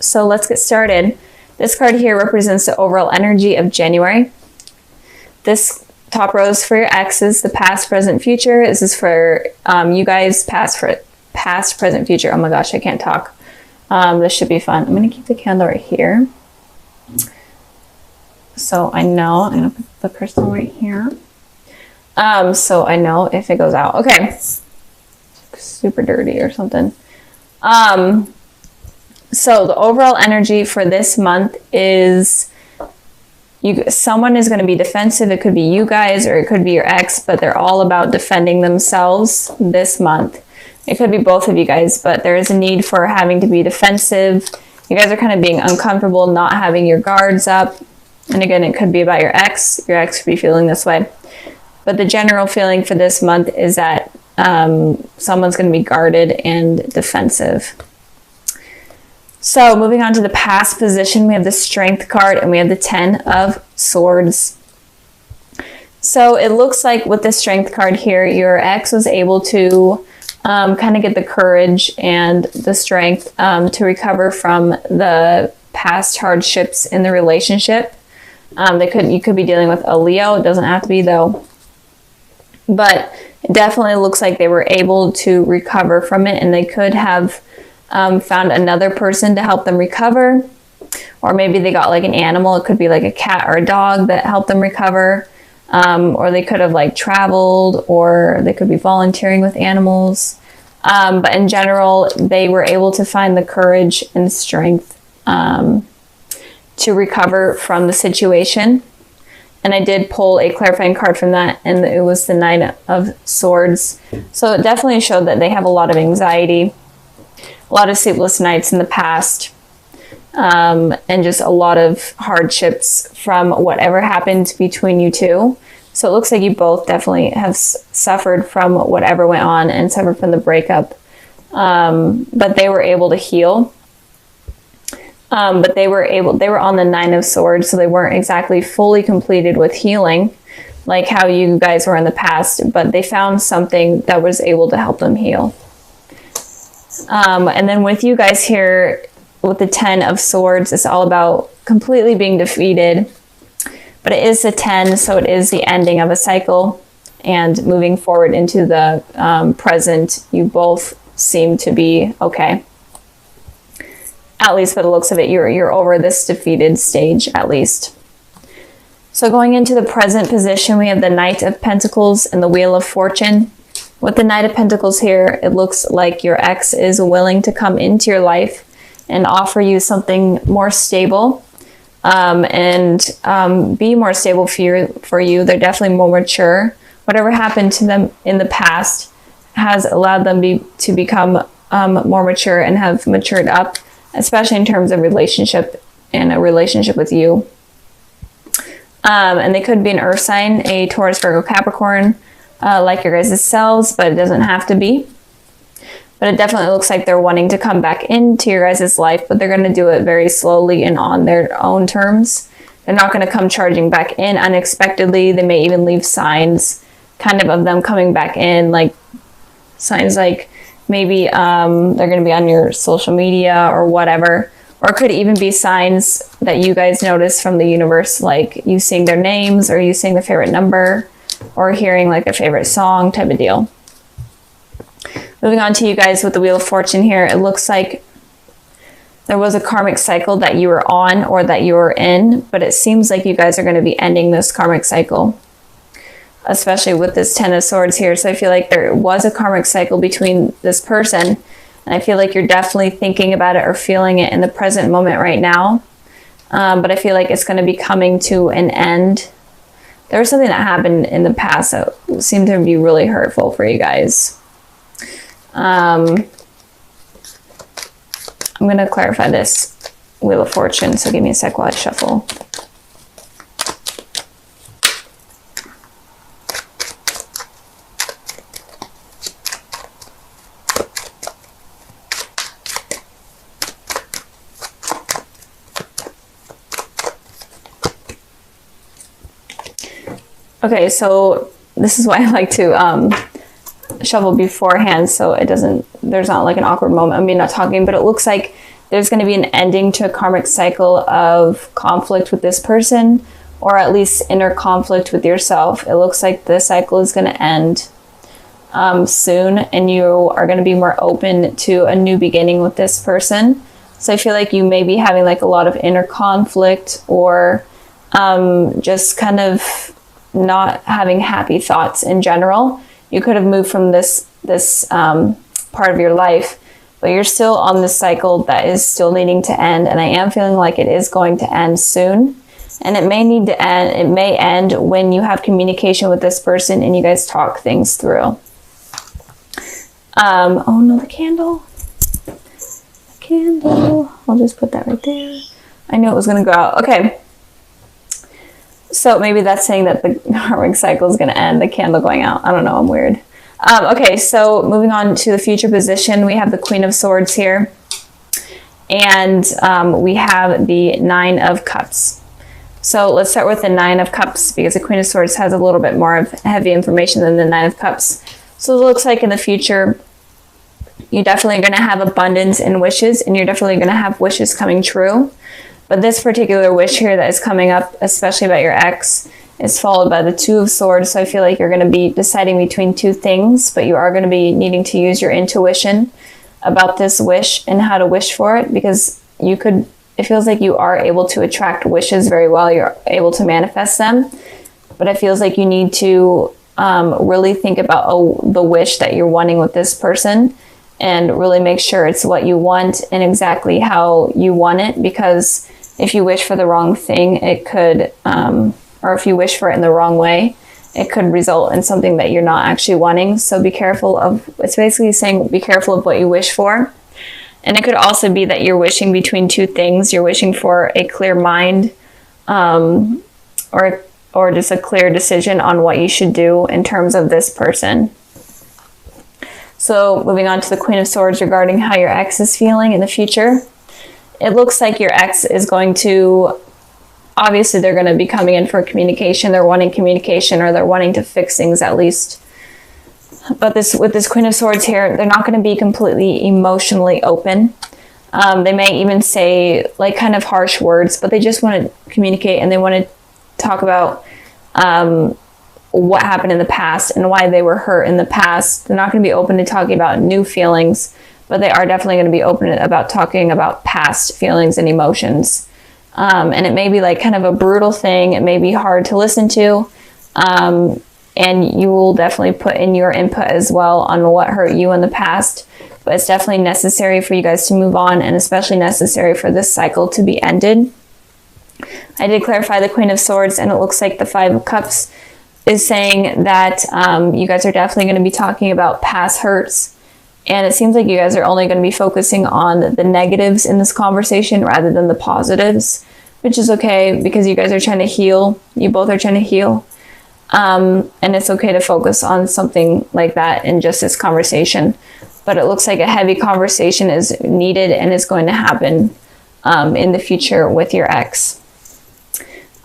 So let's get started. This card here represents the overall energy of January. This top row is for your exes, the past, present, future. This is for you guys, past, present, future. Oh my gosh, I can't talk. This should be fun. I'm going to keep the candle right here. So I know, I'm going to put the crystal right here. So I know if it goes out. Okay. Super dirty or something. So the overall energy for this month is someone is going to be defensive. It could be you guys or it could be your ex, but they're all about defending themselves this month. It could be both of you guys, but there is a need for having to be defensive. You guys are kind of being uncomfortable, not having your guards up. And again, it could be about your ex. Your ex could be feeling this way. But the general feeling for this month is that someone's going to be guarded and defensive. So moving on to the past position, we have the Strength card and we have the 10 of Swords. So it looks like with the Strength card here, your ex was able to kind of get the courage and the strength to recover from the past hardships in the relationship. You could be dealing with a Leo. It doesn't have to be though. But it definitely looks like they were able to recover from it, and they could have found another person to help them recover. Or maybe they got like an animal. It could be like a cat or a dog that helped them recover. Or they could have like traveled, or they could be volunteering with animals. But in general, they were able to find the courage and strength to recover from the situation. And I did pull a clarifying card from that, and it was the 9 of Swords. So it definitely showed that they have a lot of anxiety, a lot of sleepless nights in the past, and just a lot of hardships from whatever happened between you two. So it looks like you both definitely have suffered from whatever went on and suffered from the breakup. But they were able to heal. But they were on the 9 of Swords, so they weren't exactly fully completed with healing like how you guys were in the past, but they found something that was able to help them heal. And then with you guys here, with the 10 of Swords, it's all about completely being defeated, but it is the 10, so it is the ending of a cycle and moving forward into the present. You both seem to be okay. At least by the looks of it, you're over this defeated stage, at least. So going into the present position, we have the Knight of Pentacles and the Wheel of Fortune. With the Knight of Pentacles here, it looks like your ex is willing to come into your life and offer you something more stable, and be more stable for you. They're definitely more mature. Whatever happened to them in the past has allowed them to become more mature and have matured up, especially in terms of relationship and a relationship with you. And they could be an earth sign, a Taurus, Virgo, Capricorn, like your guys' selves, but it doesn't have to be. But it definitely looks like they're wanting to come back into your guys' life, but they're going to do it very slowly and on their own terms. They're not going to come charging back in unexpectedly. They may even leave signs kind of them coming back in, like signs like maybe they're going to be on your social media or whatever. Or it could even be signs that you guys notice from the universe, like you seeing their names or you seeing their favorite number or hearing like a favorite song type of deal. Moving on to you guys with the Wheel of Fortune here, it looks like there was a karmic cycle that you were on or that you were in, but it seems like you guys are going to be ending this karmic cycle, especially with this 10 of Swords here. So I feel like there was a karmic cycle between this person, and I feel like you're definitely thinking about it or feeling it in the present moment right now. But I feel like it's going to be coming to an end. There was something that happened in the past that seemed to be really hurtful for you guys. I'm going to clarify this Wheel of Fortune, so give me a sec while I shuffle. Okay, so this is why I like to shuffle beforehand, so it doesn't, there's not like an awkward moment of me not talking, but it looks like there's going to be an ending to a karmic cycle of conflict with this person, or at least inner conflict with yourself. It looks like the cycle is going to end soon, and you are going to be more open to a new beginning with this person. So I feel like you may be having like a lot of inner conflict, or just kind of not having happy thoughts in general. You could have moved from this part of your life, but you're still on this cycle that is still needing to end. And I am feeling like it is going to end soon. And it may need to end. It may end when you have communication with this person and you guys talk things through. Oh no, the candle. I'll just put that right there. I knew it was going to go out. Okay. So maybe that's saying that the karmic cycle is going to end, the candle going out. I don't know. I'm weird. Okay. So moving on to the future position, we have the Queen of Swords here. And we have the Nine of Cups. So let's start with the Nine of Cups, because the Queen of Swords has a little bit more of heavy information than the Nine of Cups. So it looks like in the future, you're definitely going to have abundance in wishes, and you're definitely going to have wishes coming true. But this particular wish here that is coming up, especially about your ex, is followed by the Two of Swords. So I feel like you're going to be deciding between two things, but you are going to be needing to use your intuition about this wish and how to wish for it, because it feels like you are able to attract wishes very well. You're able to manifest them, but it feels like you need to really think about the wish that you're wanting with this person, and really make sure it's what you want and exactly how you want it. Because if you wish for the wrong thing, it could, or if you wish for it in the wrong way, it could result in something that you're not actually wanting. So be careful it's basically saying be careful of what you wish for. And it could also be that you're wishing between two things. You're wishing for a clear mind, or just a clear decision on what you should do in terms of this person. So moving on to the Queen of Swords regarding how your ex is feeling in the future. It looks like your ex is going to, obviously they're going to be coming in for communication. They're wanting communication, or they're wanting to fix things at least. But with this Queen of Swords here, they're not going to be completely emotionally open. They may even say like kind of harsh words, but they just want to communicate, and they want to talk about what happened in the past and why they were hurt in the past. They're not going to be open to talking about new feelings, but they are definitely going to be open about talking about past feelings and emotions. And it may be like kind of a brutal thing. It may be hard to listen to. And you will definitely put in your input as well on what hurt you in the past. But it's definitely necessary for you guys to move on, and especially necessary for this cycle to be ended. I did clarify the Queen of Swords, and it looks like the Five of Cups is saying that you guys are definitely going to be talking about past hurts. And it seems like you guys are only going to be focusing on the negatives in this conversation rather than the positives, which is okay, because you guys are trying to heal. You both are trying to heal. And it's okay to focus on something like that in just this conversation. But it looks like a heavy conversation is needed and is going to happen in the future with your ex.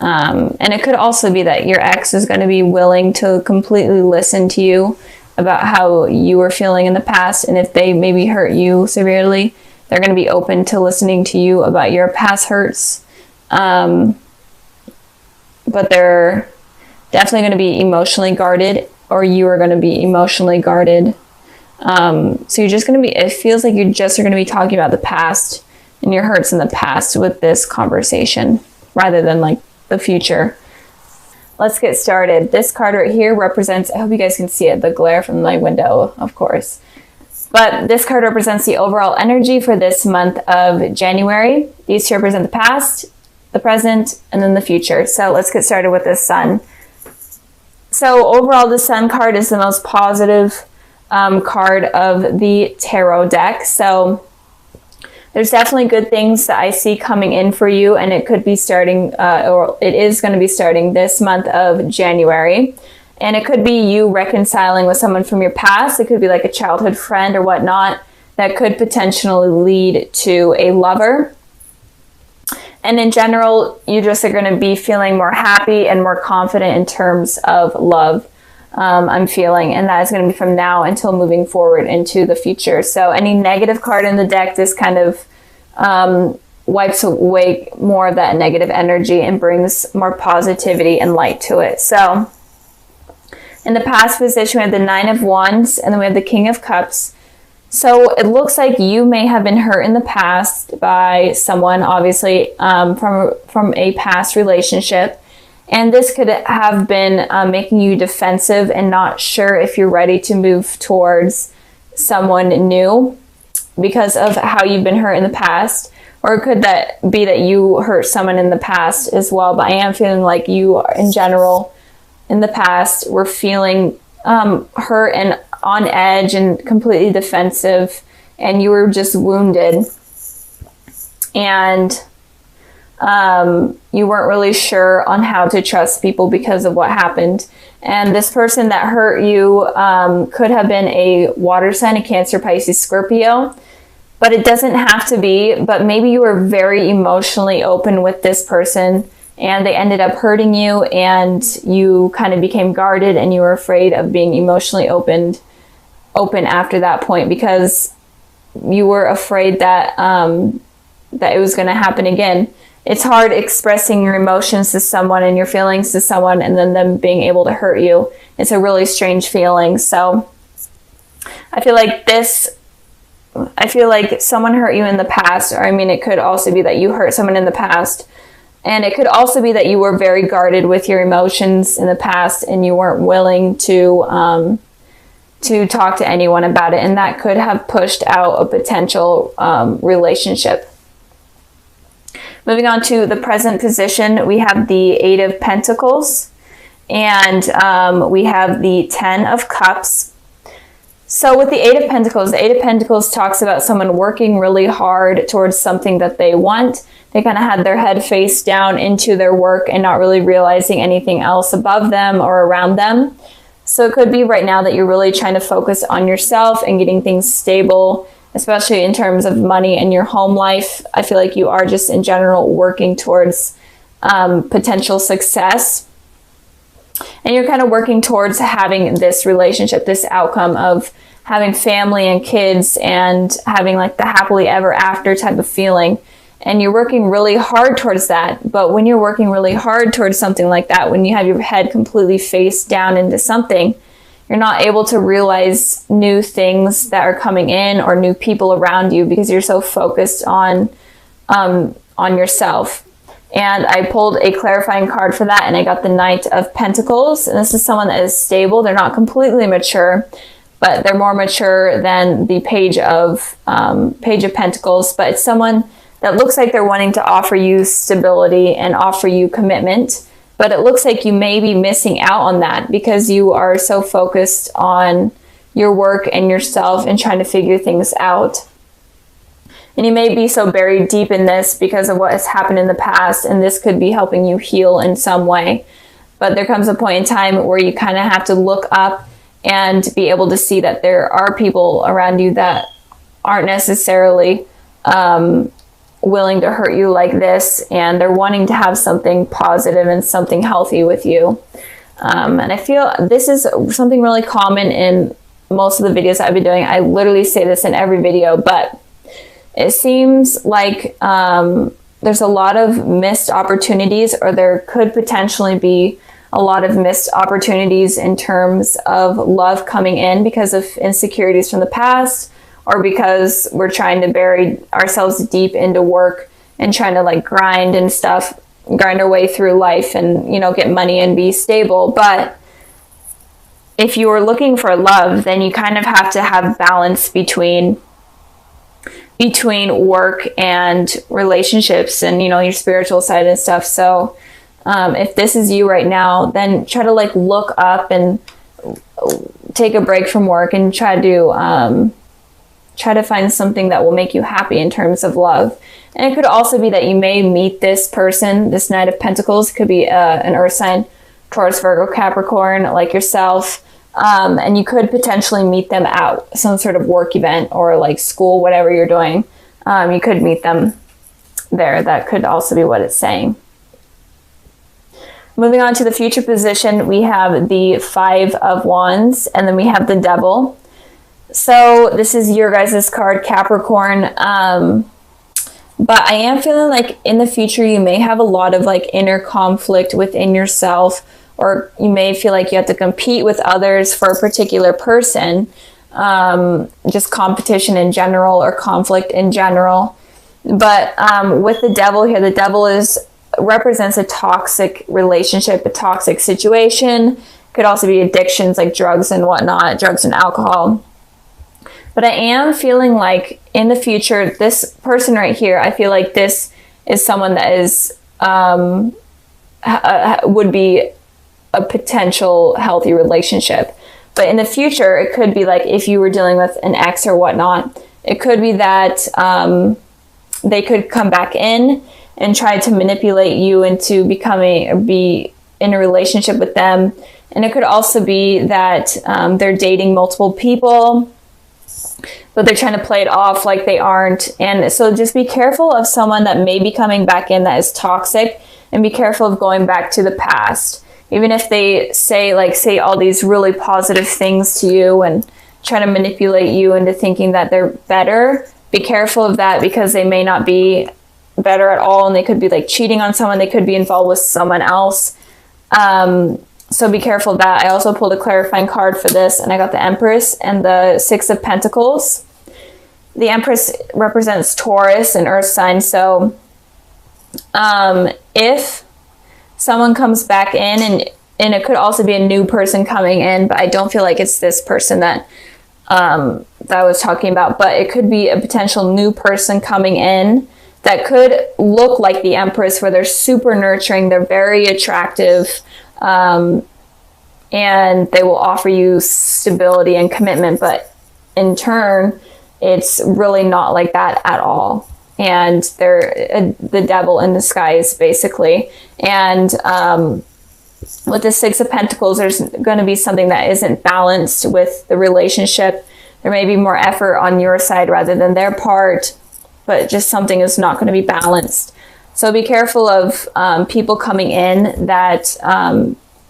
And it could also be that your ex is going to be willing to completely listen to you about how you were feeling in the past. And if they maybe hurt you severely, they're going to be open to listening to you about your past hurts. But they're definitely going to be emotionally guarded, or you are going to be emotionally guarded. So you're just going to be, it feels like you just are going to be talking about the past and your hurts in the past with this conversation rather than like the future. Let's get started. This card right here represents, I hope you guys can see it, the glare from my window, of course. But this card represents the overall energy for this month of January. These two represent the past, the present, and then the future. So let's get started with the Sun. So overall, the Sun card is the most positive card of the tarot deck. So there's definitely good things that I see coming in for you, and it could be starting, or it is going to be starting this month of January. And it could be you reconciling with someone from your past. It could be like a childhood friend or whatnot that could potentially lead to a lover. And in general, you just are going to be feeling more happy and more confident in terms of love. I'm feeling, and that is going to be from now until moving forward into the future. So any negative card in the deck, this kind of wipes away more of that negative energy and brings more positivity and light to it. So in the past position, we have the Nine of Wands, and then we have the King of Cups. So it looks like you may have been hurt in the past by someone, obviously, from a past relationship. And this could have been making you defensive and not sure if you're ready to move towards someone new because of how you've been hurt in the past. Or could that be that you hurt someone in the past as well? But I am feeling like you, in general, in the past, were feeling hurt and on edge and completely defensive, and you were just wounded. And you weren't really sure on how to trust people because of what happened. And this person that hurt you could have been a water sign, a Cancer, Pisces, Scorpio. But it doesn't have to be. But maybe you were very emotionally open with this person, and they ended up hurting you, and you kind of became guarded, and you were afraid of being emotionally open after that point because you were afraid that that it was going to happen again. It's hard expressing your emotions to someone and your feelings to someone and then them being able to hurt you. It's a really strange feeling. So I feel like someone hurt you in the past, or I mean, it could also be that you hurt someone in the past, and it could also be that you were very guarded with your emotions in the past and you weren't willing to talk to anyone about it, and that could have pushed out a potential relationship. Moving on to the present position, we have the Eight of Pentacles, and we have the Ten of Cups. So with the Eight of Pentacles, the Eight of Pentacles talks about someone working really hard towards something that they want. They kind of had their head face down into their work and not really realizing anything else above them or around them. So it could be right now that you're really trying to focus on yourself and getting things stable, especially in terms of money and your home life. I feel like you are just in general working towards potential success. And you're kind of working towards having this relationship, this outcome of having family and kids and having like the happily ever after type of feeling. And you're working really hard towards that. But when you're working really hard towards something like that, when you have your head completely face down into something, you're not able to realize new things that are coming in or new people around you because you're so focused on yourself. And I pulled a clarifying card for that, and I got the Knight of Pentacles. And this is someone that is stable. They're not completely mature, but they're more mature than the Page of Pentacles. But it's someone that looks like they're wanting to offer you stability and offer you commitment. But it looks like you may be missing out on that because you are so focused on your work and yourself and trying to figure things out. And you may be so buried deep in this because of what has happened in the past, and this could be helping you heal in some way. But there comes a point in time where you kind of have to look up and be able to see that there are people around you that aren't necessarily willing to hurt you like this, and they're wanting to have something positive and something healthy with you. And I feel this is something really common in most of the videos I've been doing. I literally say this in every video, but it seems like there's a lot of missed opportunities, or there could potentially be a lot of missed opportunities in terms of love coming in because of insecurities from the past, or because we're trying to bury ourselves deep into work and trying to like grind and stuff, grind our way through life and, you know, get money and be stable. But if you are looking for love, then you kind of have to have balance between work and relationships and, you know, your spiritual side and stuff. So if this is you right now, then try to like look up and take a break from work and try to find something that will make you happy in terms of love. And it could also be that you may meet this person, this Knight of Pentacles. It could be an earth sign, Taurus, Virgo, Capricorn, like yourself. And you could potentially meet them at some sort of work event or like school, whatever you're doing. You could meet them there. That could also be what it's saying. Moving on to the future position, we have the Five of Wands, and then we have the Devil. So this is your guys' card, Capricorn. But I am feeling like in the future, you may have a lot of like inner conflict within yourself, or you may feel like you have to compete with others for a particular person, just competition in general or conflict in general. But with the devil here, the devil represents a toxic relationship, a toxic situation. Could also be addictions like drugs and whatnot, drugs and alcohol. But I am feeling like in the future, this person right here, I feel like this is someone that is would be a potential healthy relationship. But in the future, it could be like if you were dealing with an ex or whatnot, it could be that they could come back in and try to manipulate you into be in a relationship with them. And it could also be that they're dating multiple people, but they're trying to play it off like they aren't. And so just be careful of someone that may be coming back in that is toxic, and be careful of going back to the past. Even if they say all these really positive things to you and try to manipulate you into thinking that they're better, be careful of that, because they may not be better at all, and they could be like cheating on someone. They could be involved with someone else. So be careful of that. I also pulled a clarifying card for this, and I got the Empress and the Six of Pentacles. The Empress represents Taurus and Earth sign. So if someone comes back in, and it could also be a new person coming in, but I don't feel like it's this person that I was talking about, but it could be a potential new person coming in that could look like the Empress, where they're super nurturing, they're very attractive, and they will offer you stability and commitment, but in turn, it's really not like that at all. And they're the devil in disguise, basically. And with the Six of Pentacles, there's going to be something that isn't balanced with the relationship. There may be more effort on your side rather than their part, but just something is not going to be balanced. So be careful of people coming in that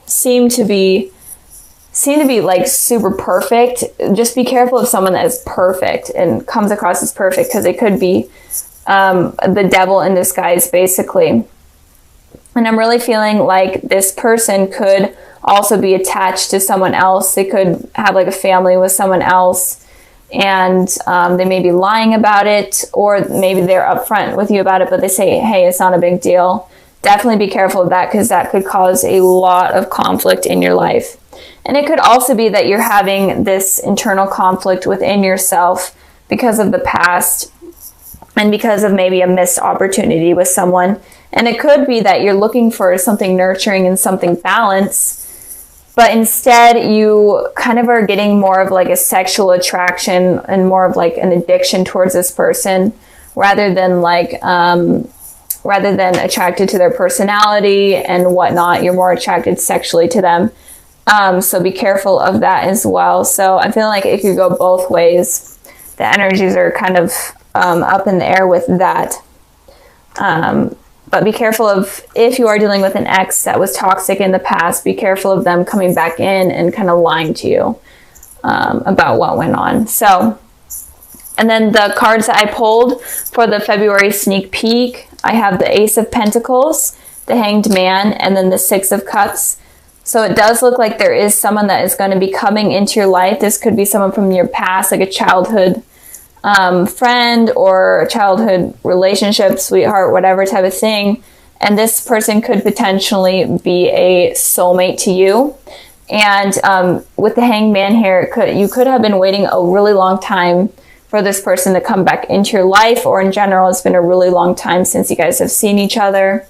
seem to be like super perfect. Just be careful of someone that is perfect and comes across as perfect, because it could be the devil in disguise, basically. And I'm really feeling like this person could also be attached to someone else. They could have like a family with someone else, and they may be lying about it, or maybe they're upfront with you about it, but they say, hey, it's not a big deal. Definitely be careful of that, because that could cause a lot of conflict in your life. And it could also be that you're having this internal conflict within yourself because of the past, and because of maybe a missed opportunity with someone. And it could be that you're looking for something nurturing and something balanced, but instead you kind of are getting more of like a sexual attraction and more of like an addiction towards this person, rather than attracted to their personality and whatnot. You're more attracted sexually to them. So be careful of that as well. So I'm feeling like it could go both ways. The energies are kind of up in the air with that. But be careful of, if you are dealing with an ex that was toxic in the past, be careful of them coming back in and kind of lying to you about what went on. So, and then the cards that I pulled for the February sneak peek, I have the Ace of Pentacles, the Hanged Man, and then the Six of Cups. So it does look like there is someone that is going to be coming into your life. This could be someone from your past, like a childhood friend or a childhood relationship, sweetheart, whatever type of thing. And this person could potentially be a soulmate to you. And with the Hanged Man here, you could have been waiting a really long time for this person to come back into your life, or in general, it's been a really long time since you guys have seen each other.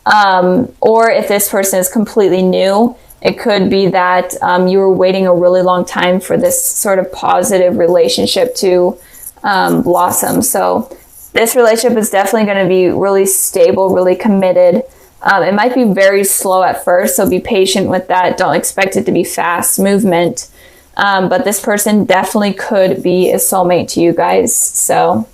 Or if this person is completely new, it could be that you were waiting a really long time for this sort of positive relationship to blossom. So this relationship is definitely going to be really stable, really committed. It might be very slow at first, so be patient with that. Don't expect it to be fast movement. But this person definitely could be a soulmate to you guys. So